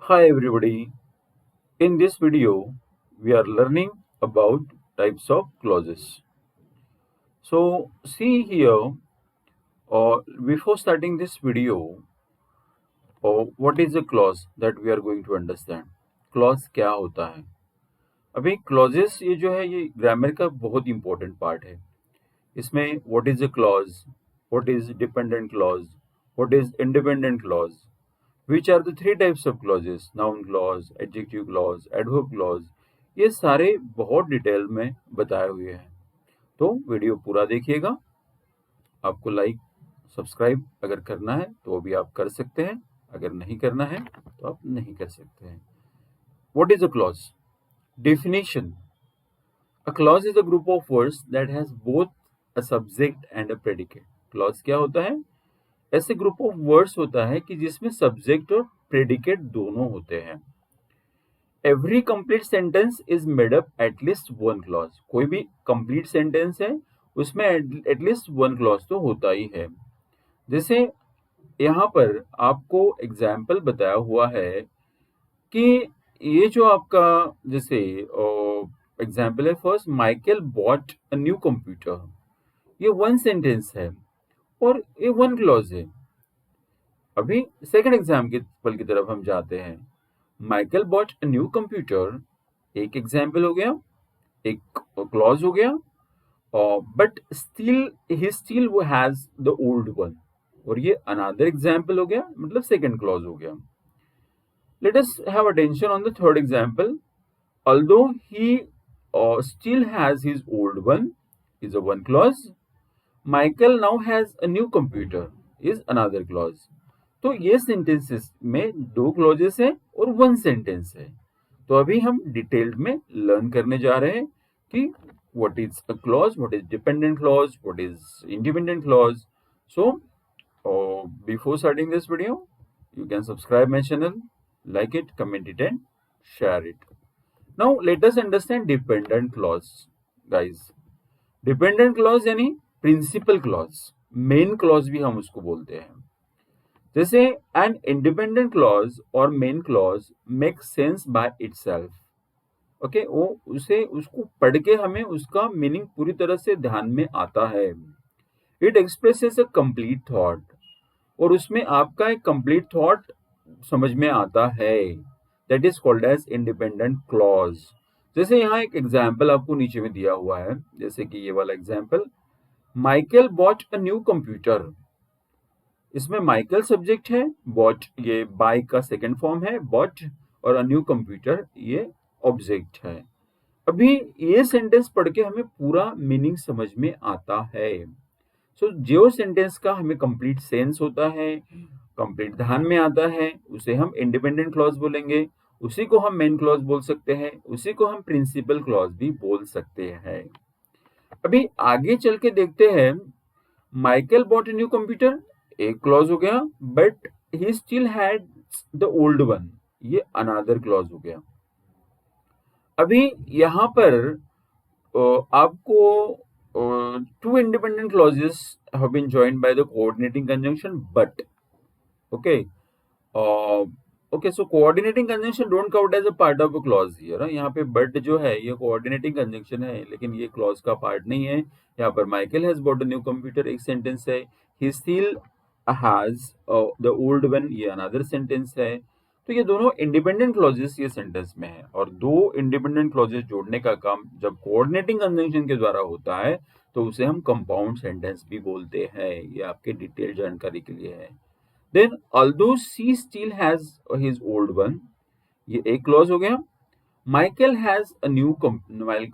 Hi everybody. In this video, we are learning about types of clauses. So see here, before starting this video, what is a clause that we are going to understand? Clause क्या होता है? अभी clauses ये जो है ये grammar का बहुत इंपॉर्टेंट पार्ट है. इसमें what is a clause, what is dependent clause, what is independent clause, which are the three types of clauses, noun clause, adjective clause, adverb clause, ये सारे बहुत डिटेल में बताए हुए हैं. तो वीडियो पूरा देखिएगा. आपको लाइक सब्सक्राइब अगर करना है तो भी आप कर सकते हैं, अगर नहीं करना है तो आप नहीं कर सकते हैं. What is a clause? Definition: a clause is a group of words that has both a subject and a predicate. Clause क्या होता है? ऐसे ग्रुप ऑफ वर्ड्स होता है कि जिसमें सब्जेक्ट और प्रेडिकेट दोनों होते हैं. Every complete sentence is made up at least one clause. कोई भी कंप्लीट सेंटेंस है उसमें एटलीस्ट वन क्लॉज तो होता ही है. जैसे यहाँ पर आपको एग्जाम्पल बताया हुआ है कि ये जो आपका जैसे एग्जाम्पल है, first Michael bought a new computer. ये वन सेंटेंस है और ये वन क्लॉज है. अभी सेकंड एग्जाम्पल की तरफ हम जाते हैं. Michael bought a new computer एक एग्जाम्पल हो गया, एक क्लॉज हो गया. बट स्टिल ही स्टिल वो हैज द ओल्ड वन, और ये अनदर एग्जाम्पल हो गया, मतलब सेकंड क्लॉज हो गया. Let us have attention on the third example. although he still has his old one is a one clause. Michael now has a new computer is another clause. तो ये sentences में दो clauses है और one sentence है. तो अभी हम डिटेल्ड में लर्न करने जा रहे हैं कि what is a clause, what is dependent clause, what is independent clause. So before starting this video, you can subscribe my channel, like it, comment it and share it. Now let us understand dependent clause, guys. Dependent clause यानी principal clause, main clause भी हम उसको बोलते हैं. जैसे N independent clause और main clause make sense by itself. Okay, वो उसे उसको पढ़ के हमें उसका मीनिंग पूरी तरह से ध्यान में आता है. It expresses a complete thought, और उसमें आपका एक कंप्लीट थॉट समझ में आता है. That is called as independent clause. जैसे यहाँ एक एग्जाम्पल आपको नीचे में दिया हुआ है, जैसे कि ये वाला example, Michael bought a new computer. इसमें माइकल सब्जेक्ट है, बॉट ये बाय का सेकंड फॉर्म है बॉट, और अ न्यू कंप्यूटर ये ऑब्जेक्ट है. अभी ये सेंटेंस पढ़ के हमें पूरा मीनिंग समझ में आता है. सो जो सेंटेंस का हमें कंप्लीट सेंस होता है, कंप्लीट ध्यान में आता है, उसे हम इंडिपेंडेंट क्लॉज बोलेंगे. उसी को हम मेन क्लॉज बोल सकते हैं, उसी को हम प्रिंसिपल क्लॉज भी बोल सकते हैं. अभी आगे चल के देखते हैं. Michael bot a new computer एक क्लॉज हो गया, but he still had the old one, ये अनदर क्लॉज हो गया. अभी यहाँ पर आपको two independent clauses have been joined by the coordinating conjunction but. Okay, okay, so coordinating conjunction don't count as a part of a clause here. यहाँ पे but जो है ये coordinating conjunction है, लेकिन ये clause का part नहीं है. यहाँ पर Michael has bought a new computer एक sentence है, he still has the old one ये another sentence है. तो ये दोनों इंडिपेंडेंट क्लॉजेस ये सेंटेंस में है, और दो इंडिपेंडेंट क्लॉजेस जोड़ने का काम जब कोऑर्डिनेटिंग कंजंक्शन के द्वारा होता है तो उसे हम कंपाउंड सेंटेंस भी बोलते हैं. ये आपके डिटेल जानकारी के लिए है. Then although she still has his old one, ये एक क्लॉज हो गया. Michael has a new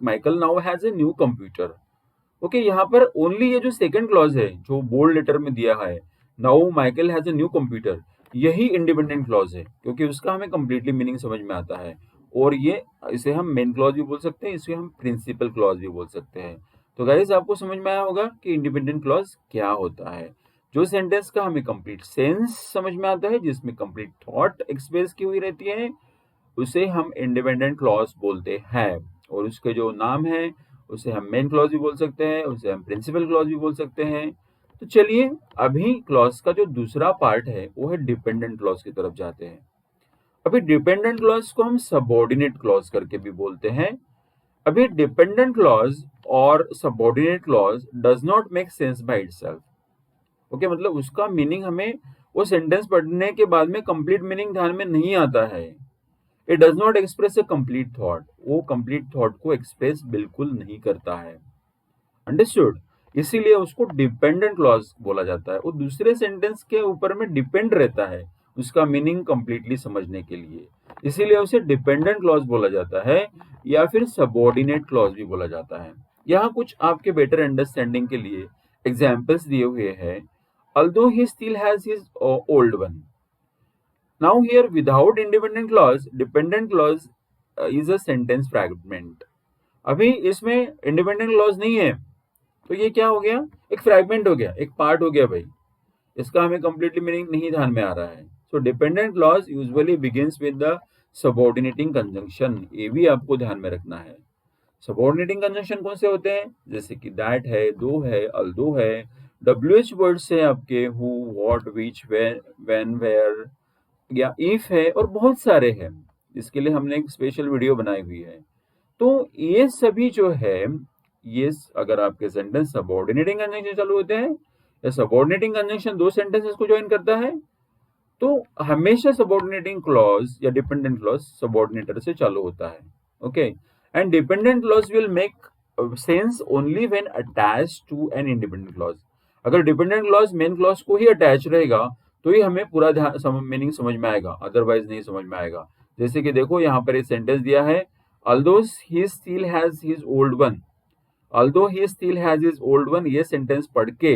Michael now has a new computer. Okay, यहाँ पर ओनली ये जो सेकंड क्लॉज है जो बोल्ड लेटर में दिया है, now Michael has a new computer, यही इंडिपेंडेंट क्लॉज है क्योंकि उसका हमें कंप्लीटली मीनिंग समझ में आता है. और ये इसे हम मेन क्लॉज भी बोल सकते हैं, इसे हम प्रिंसिपल क्लॉज भी बोल सकते हैं. तो गाइस आपको समझ में आया होगा कि इंडिपेंडेंट क्लॉज क्या होता है. जो सेंटेंस का हमें कंप्लीट सेंस समझ में आता है, जिसमें कंप्लीट थॉट एक्सप्रेस की हुई रहती है, उसे हम इंडिपेंडेंट क्लॉज बोलते हैं. और उसके जो नाम है उसे हम मेन क्लॉज भी बोल सकते हैं, उसे हम प्रिंसिपल क्लॉज भी बोल सकते हैं. तो चलिए अभी क्लॉज का जो दूसरा पार्ट है वो है डिपेंडेंट क्लॉज की तरफ जाते हैं. अभी डिपेंडेंट क्लॉज को हम सबऑर्डिनेट क्लॉज करके भी बोलते हैं। अभी डिपेंडेंट क्लॉज और subordinate clause does not make sense by itself. Okay, मतलब उसका मीनिंग हमें वो सेंटेंस पढ़ने के बाद में कंप्लीट मीनिंग ध्यान में नहीं आता है। It does not express a complete thought, वो कंप्लीट थॉट को एक्सप्रेस बिल्कुल नहीं करता है। अंडरस्टूड? इसीलिए उसको डिपेंडेंट क्लॉज बोला जाता है, वो दूसरे सेंटेंस के ऊपर में डिपेंड रहता है उसका मीनिंग कंप्लीटली समझने के लिए, इसीलिए उसे डिपेंडेंट क्लॉज बोला जाता है या फिर सबऑर्डिनेट क्लॉज भी बोला जाता है। यहाँ कुछ आपके बेटर अंडरस्टैंडिंग के लिए एग्जाम्पल्स दिए हुए हैं। although he still has his old one. Now here without independent clause, dependent clause is a sentence fragment. अभी इसमें इंडिपेंडेंट क्लॉज नहीं है तो ये क्या हो गया, एक फ्रैगमेंट हो गया, एक पार्ट हो गया भाई, इसका हमें कंप्लीटली मीनिंग नहीं ध्यान में आ रहा है। सो dependent clause usually begins with the subordinating conjunction, ये भी आपको ध्यान में रखना है। सबऑर्डिनेटिंग कंजंक्शन कौन से होते हैं, जैसे कि दैट है, दो है, अल्दो है, WH वर्ड्स है आपके, who, what, which, when, where या इफ है, और बहुत सारे हैं, इसके लिए हमने एक स्पेशल वीडियो बनाई हुई है। तो ये सभी जो है, ये अगर आपके सेंटेंस सबऑर्डिनेटिंग कंजंक्शन चालू होते हैं या सबऑर्डिनेटिंग कंजंक्शन दो सेंटेंसेस को ज्वाइन करता है, तो हमेशा सबऑर्डिनेटिंग क्लॉज या डिपेंडेंट क्लॉज सबऑर्डिनेटर से चालू होता है। Okay, and dependent clause will make sense only when attached to an independent clause. अगर डिपेंडेंट क्लॉज मेन क्लॉज को ही अटैच रहेगा तो ही हमें पूरा मीनिंग समझ में आएगा, अदरवाइज नहीं समझ में आएगा। जैसे कि देखो यहाँ पर एक सेंटेंस दिया है, although he still has his old one, although he still has his old one, ये सेंटेंस पढ़ के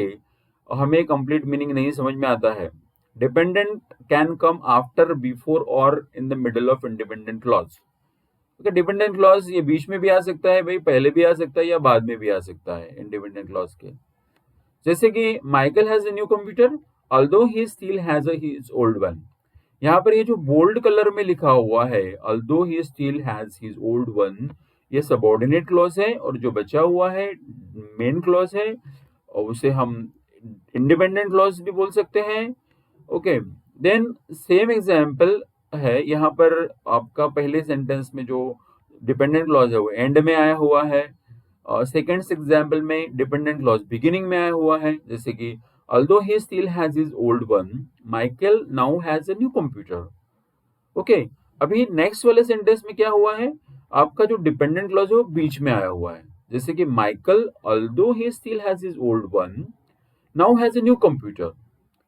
हमें कंप्लीट मीनिंग नहीं समझ में आता है। Dependent can come after, before और in the middle of independent clause. Okay, dependent clause ये बीच में भी आ सकता है भाई, पहले भी आ सकता है या बाद में भी आ सकता है इंडिपेंडेंट क्लॉज के। जैसे कि Michael has a new computer, although he still has his old one। यहाँ पर ये जो बोल्ड कलर में लिखा हुआ है although he still has his old one, ये सबऑर्डिनेट क्लॉज है, और जो बचा हुआ है मेन क्लॉज है, और उसे हम इंडिपेंडेंट क्लॉज भी बोल सकते हैं। ओके, देन सेम एग्जांपल है यहाँ पर आपका पहले सेंटेंस में जो डिपेंडेंट क्लॉज है वो एंड में आया हुआ है, और सेकेंड एग्जांपल में डिपेंडेंट क्लॉज बिगिनिंग में आया हुआ है, जैसे कि although he still has his old one, Michael now has a new computer। Okay, अभी नेक्स्ट वाले सेंटेंस में क्या हुआ है, आपका जो डिपेंडेंट क्लॉज है वो बीच में आया हुआ है, जैसे कि Michael although he still has his old one now has a new computer।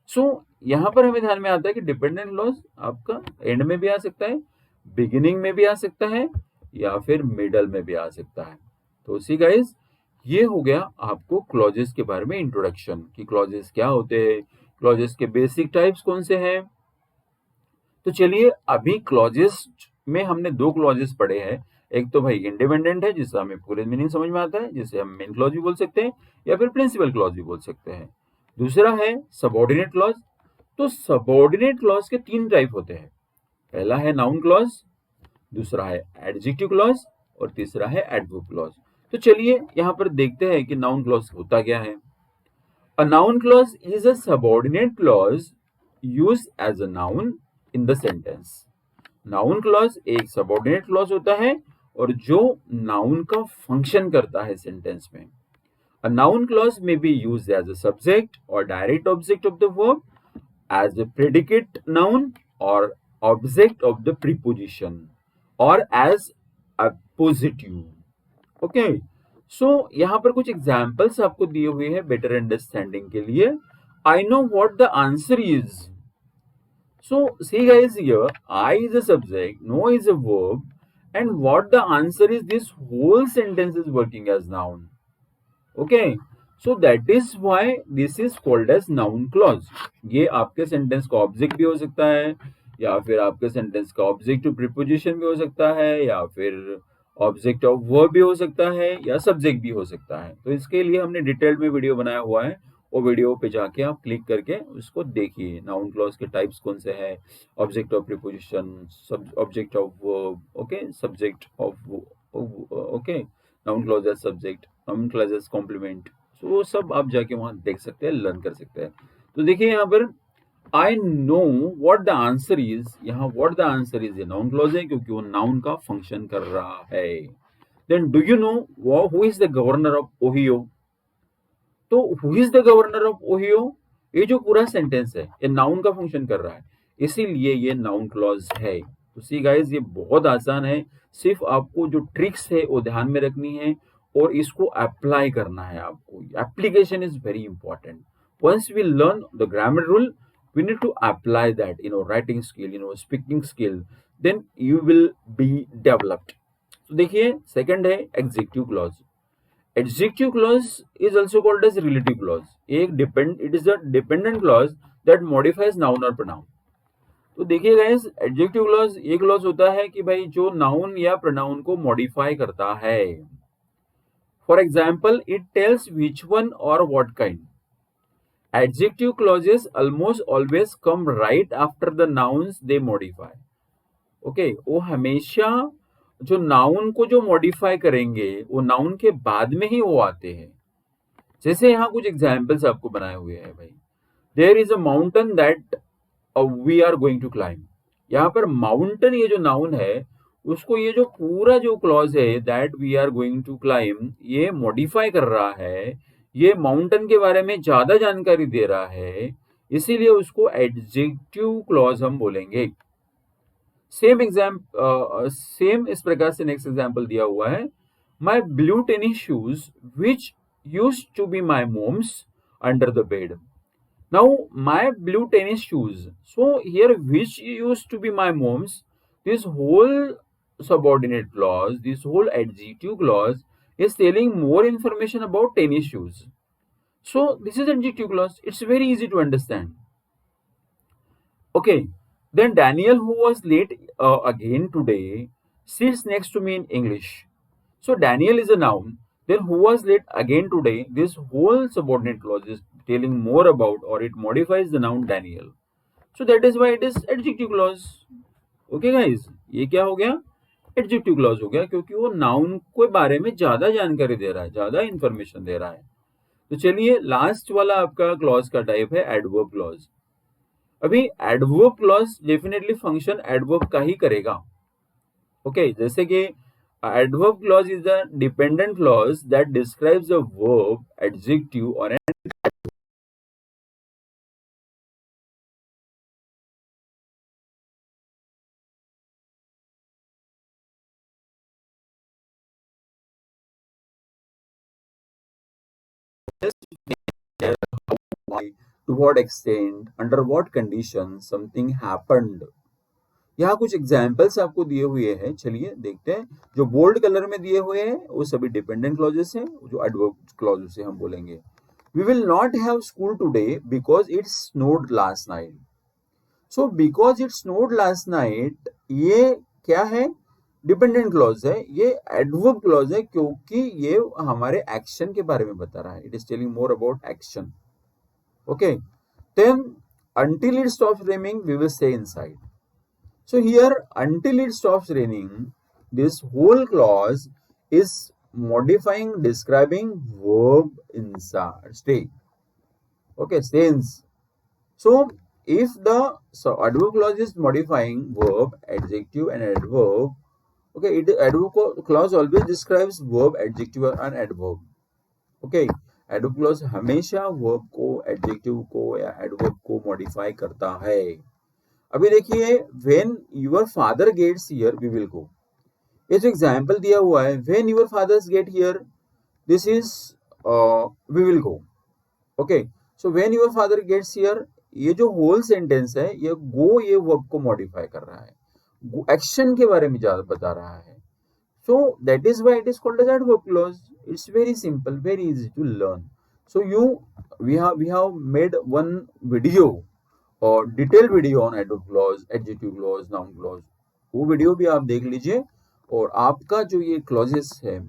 सो यहाँ पर हमें ध्यान में आता है कि डिपेंडेंट क्लॉज आपका एंड में भी आ सकता है, बिगिनिंग में भी आ सकता है, या फिर मिडल में भी आ सकता है। तो सी गाइज, ये हो गया आपको क्लॉजेस के बारे में इंट्रोडक्शन कि क्लॉजेस क्या होते हैं, क्लॉजेस के बेसिक टाइप्स कौन से हैं। तो चलिए, अभी क्लॉजेस में हमने दो क्लॉजेस पढ़े हैं, एक तो भाई इंडिपेंडेंट है जिससे हमें पूरे मीनिंग समझ में आता है, जिसे हम मेन क्लॉज भी बोल सकते हैं या फिर प्रिंसिपल क्लॉज भी बोल सकते हैं। दूसरा है सबऑर्डिनेट क्लॉज। तो सबऑर्डिनेट क्लॉज के तीन टाइप होते हैं, पहला है नाउन क्लॉज, दूसरा है एडजेक्टिव क्लॉज, और तीसरा है एडवर्ब क्लॉज। तो चलिए यहाँ पर देखते हैं कि नाउन क्लॉज होता क्या है। A noun clause is a subordinate clause used as a noun in the sentence। Noun clause एक सबऑर्डिनेट क्लॉज होता है और जो नाउन का फंक्शन करता है सेंटेंस में। A noun clause may be used as a subject or direct object of the verb, as a predicate noun or object of the preposition, or as appositive। Okay, so यहाँ पर कुछ examples आपको दिए हुए हैं better understanding के लिए। I know what the answer is. So see guys, here I is a subject, know is a verb, and what the answer is, this whole sentence is working as noun. Okay, so that is why this is called as noun clause. ये आपके sentence का object भी हो सकता है, या फिर आपके सेंटेंस का ऑब्जेक्ट टू प्रीपोजिशन भी हो सकता है, या फिर ऑब्जेक्ट ऑफ वर्ब भी हो सकता है, या सब्जेक्ट भी हो सकता है। तो इसके लिए हमने डिटेल्ड में वीडियो बनाया हुआ है, वो वीडियो पे जाके आप क्लिक करके उसको देखिए। नाउन क्लॉज के टाइप्स कौन से हैं, object of preposition, object of verb, okay, subject of, okay, noun clause as subject, noun clause as complement. So वो सब आप जाके वहां देख सकते हैं, लर्न कर सकते हैं। तो देखिए यहाँ पर I know what the answer is, यहाँ व्हाट द आंसर इज ये नाउन क्लॉज है क्योंकि वो नाउन का फंक्शन कर रहा है। Then do you know who is the governor of Ohio? तो who is the governor of Ohio, ये जो पूरा सेंटेंस है ये नाउन का फंक्शन कर रहा है, इसीलिए ये नाउन क्लॉज है। तो सी गाइस, ये बहुत आसान है, सिर्फ आपको जो ट्रिक्स है वो ध्यान में रखनी है और इसको अप्लाई करना है आपको। Application is very important. Once we learn the grammar rule, we need to apply that writing skill, speaking skill, then you will be developed. तो देखिए सेकंड है adjective clause. Adjective clause is also called as relative clause. It is a dependent clause that modifies noun और pronoun. तो देखिए guys, adjective clause ये clause होता है कि भाई जो नाउन या प्रोनाउन को मॉडिफाई करता है। For example, it tells which one और what kind. Adjective clauses almost always come right after the nouns they modify. Okay, वो हमेशा जो नाउन को जो मॉडिफाई करेंगे वो नाउन के बाद में ही वो आते हैं। जैसे यहाँ कुछ एग्जाम्पल्स आपको बनाए हुए हैं भाई। There is a mountain that we are going to climb. यहाँ पर माउंटेन ये जो नाउन है उसको ये जो पूरा जो क्लॉज है that we are going to climb, ये मॉडिफाई कर रहा है, ये माउंटेन के बारे में ज्यादा जानकारी दे रहा है, इसीलिए उसको एडजेक्टिव क्लॉज हम बोलेंगे। सेम इस प्रकार से नेक्स्ट एग्जाम्पल दिया हुआ है। My blue tennis shoes which use to be my mom's under the bed. Now, my blue tennis shoes. So here, which used to be my mom's. This whole subordinate clause, this whole adjective clause is telling more information about tennis shoes. So this is adjective clause. It's very easy to understand. Okay. Then Daniel, who was late again today, sits next to me in English. So Daniel is a noun. Then who was late again today? This whole subordinate clause is telling more about, or it modifies the noun Daniel. So that is why it is adjective clause. Okay guys, ये क्या हो गया? Adjective clause हो गया क्योंकि वो noun के बारे में ज्यादा जानकारी दे रहा है, ज्यादा इंफॉर्मेशन दे रहा है। तो चलिए लास्ट वाला आपका क्लॉज का टाइप है एडवर्ब क्लॉज। अभी adverb clause definitely function adverb का ही करेगा। ओके, जैसे कि adverb clause is a dependent clause that describes a verb, adjective or an to what extent, under what conditions something happened. यहाँ कुछ examples आपको दिए हुए हैं, चलिए देखते हैं। जो बोल्ड कलर में दिए हुए हैं वो सभी डिपेंडेंट क्लॉजेस हैं, जो एडवर्ब क्लॉज से हम बोलेंगे। We will not have school today because it snowed last night. So because it snowed last night, ये क्या है? डिपेंडेंट क्लॉज है, ये एडवर्ब क्लॉज है क्योंकि ये हमारे एक्शन के बारे में बता रहा है। It is telling more about action. Okay, then until it stops raining we will stay inside. So here until it stops raining, this whole clause is modifying, describing verb inside, stay. Okay, stays. So if the adverb clause is modifying verb, adjective and adverb, okay, adverb clause always describes verb, adjective and adverb. Okay, adverb clause हमेशा verb को, adjective को या adverb को modify करता है। अभी देखिए, when your father gets here we will go। ये जो एग्जाम्पल दिया हुआ है, when your fathers get here, this is we will go। Okay, so when your father gets here, ये जो होल सेंटेंस है ये गो ये वर्ब को मॉडिफाई कर रहा है, एक्शन के बारे में ज्यादा बता रहा है। So that is why it is called as adverb clause. It's very simple, very easy to learn. So we have made one video or detailed video on adverb clause, adjective clause, noun clause. वो video भी आप देख लीजिए और आपका जो ये clauses है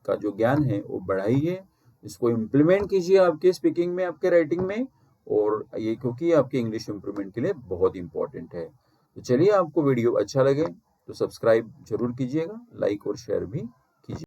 का जो ज्ञान है वो बढ़ाइए, इसको इम्प्लीमेंट कीजिए आपके स्पीकिंग में, आपके राइटिंग में, और ये क्योंकि आपके इंग्लिश इम्प्रूवमेंट के लिए बहुत इंपॉर्टेंट है। तो चलिए, आपको वीडियो अच्छा लगे तो सब्सक्राइब जरूर कीजिएगा, लाइक और शेयर भी कीजिए।